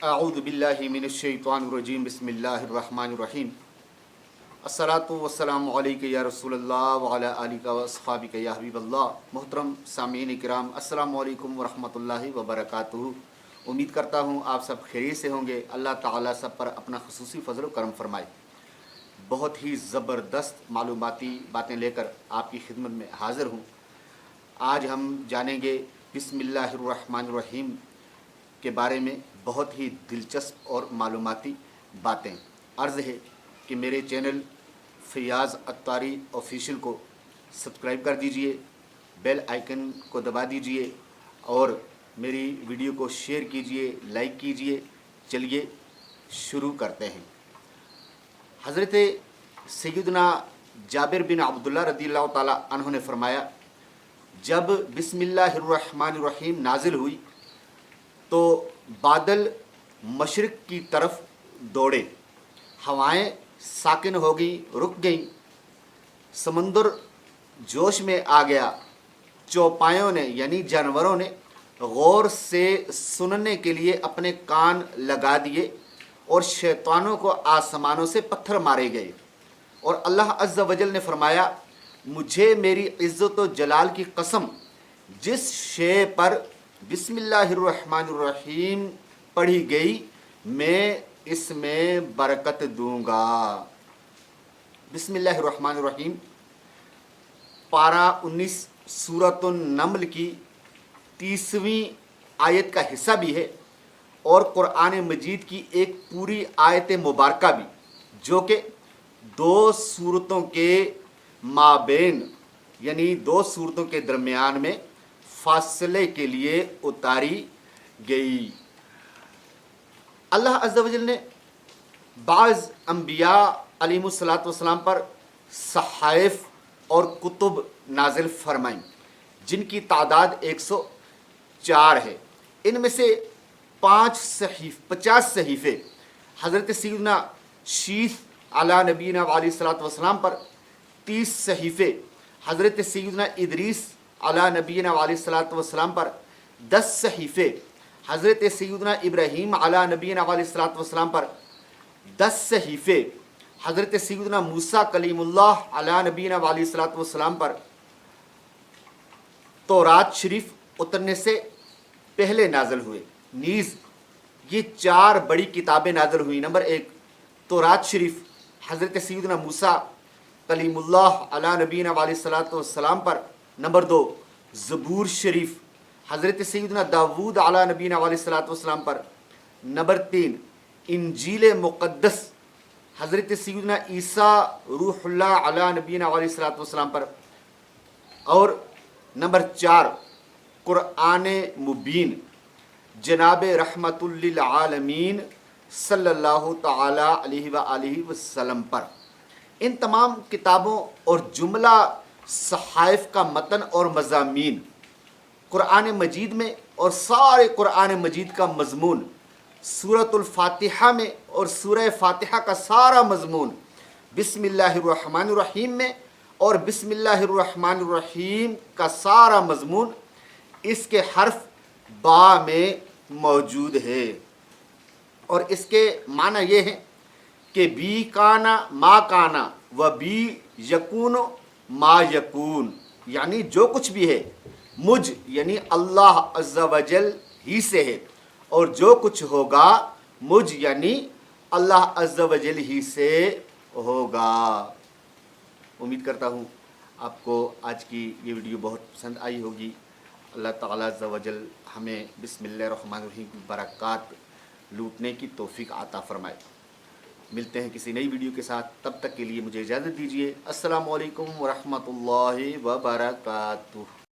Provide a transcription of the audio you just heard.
اعوذ باللہ من الشیطان الرجیم بسم اللہ الرحمن الرحیم الصلاۃ والسلام علیک یا رسول اللہ وعلی آلک و اصحابک یا حبیب اللہ۔ محترم سامعین کرام، السلام علیکم ورحمۃ اللہ وبرکاتہ۔ امید کرتا ہوں آپ سب خیریت سے ہوں گے۔ اللہ تعالیٰ سب پر اپنا خصوصی فضل و کرم فرمائے۔ بہت ہی زبردست معلوماتی باتیں لے کر آپ کی خدمت میں حاضر ہوں۔ آج ہم جانیں گے بسم اللہ الرحمن الرحیم کے بارے میں بہت ہی دلچسپ اور معلوماتی باتیں۔ عرض ہے کہ میرے چینل فیاض عطاری آفیشیل کو سبسکرائب کر دیجئے، بیل آئیکن کو دبا دیجئے اور میری ویڈیو کو شیئر کیجئے، لائک کیجئے۔ چلیے شروع کرتے ہیں۔ حضرت سیدنا جابر بن عبداللہ رضی اللہ تعالیٰ عنہ نے فرمایا، جب بسم اللہ الرحمن الرحیم نازل ہوئی تو بادل مشرق کی طرف دوڑے، ہوائیں ساکن ہو گئیں، رک گئیں، سمندر جوش میں آ گیا، چوپایوں نے یعنی جانوروں نے غور سے سننے کے لیے اپنے کان لگا دیے اور شیطانوں کو آسمانوں سے پتھر مارے گئے، اور اللہ عز و جل نے فرمایا، مجھے میری عزت و جلال کی قسم، جس شے پر بسم اللہ الرحمن الرحیم پڑھی گئی میں اس میں برکت دوں گا۔ بسم اللہ الرحمن الرحیم پارہ 19 سورۃ النمل کی 30ویں آیت کا حصہ بھی ہے، اور قرآن مجید کی ایک پوری آیت مبارکہ بھی، جو کہ دو سورتوں کے مابین یعنی دو سورتوں کے درمیان میں فاصلے کے لیے اتاری گئی۔ اللہ عز و جل نے بعض انبیاء علیہ السلام پر صحائف اور کتب نازل فرمائیں، جن کی تعداد 104 ہے۔ ان میں سے 50 صحیفے حضرت سیدنا شیث علی نبینا علیہ السلام پر، 30 صحیفے حضرت سیدنا ادریس علی نبینا علیہ السلام پر، 10 صحیفے حضرت سیدنا ابراہیم علی نبینا علیہ السلام پر، 10 صحیفے حضرت سیدنا موسیٰ کلیم اللہ علی نبینا علیہ السلام پر۔ تورات شریف اترنے سے پہلے نازل ہوئے، نیز یہ 4 بڑی کتابیں نازل ہوئیں۔ نمبر 1 تورات شریف حضرت سیدنا موسیٰ کلیم اللہ علی نبینا علیہ السلام پر۔ نمبر 2 زبور شریف حضرت سیدنا داود علی نبینا علیہ السلام پر۔ نمبر 3 انجیل مقدس حضرت سیدنا عیسیٰ روح اللہ علی نبینا علیہ السلام پر۔ اور نمبر 4 قرآن مبین جناب رحمت للعالمین صلی اللہ تعالی علیہ وآلہ وسلم پر۔ ان تمام کتابوں اور جملہ صحائف کا متن اور مضامین قرآن مجید میں، اور سارے قرآن مجید کا مضمون سورۃ الفاتحہ میں، اور سورہ فاتحہ کا سارا مضمون بسم اللہ الرحمن الرحیم میں، اور بسم اللہ الرحمن الرحیم کا سارا مضمون اس کے حرف با میں موجود ہے۔ اور اس کے معنی یہ ہے کہ بی کانا ما کانا و بی یکون ما یکون، یعنی جو کچھ بھی ہے مجھ یعنی اللہ عز و جل ہی سے ہے، اور جو کچھ ہوگا مجھ یعنی اللہ عز و جل ہی سے ہوگا۔ امید کرتا ہوں آپ کو آج کی یہ ویڈیو بہت پسند آئی ہوگی۔ اللہ تعالیٰ عز و جل ہمیں بسم اللہ الرحمن الرحیم کی برکات لوٹنے کی توفیق عطا فرمائے۔ ملتے ہیں کسی نئی ویڈیو کے ساتھ، تب تک کے لیے مجھے اجازت دیجیے۔ السلام علیکم ورحمۃ اللہ وبرکاتہ۔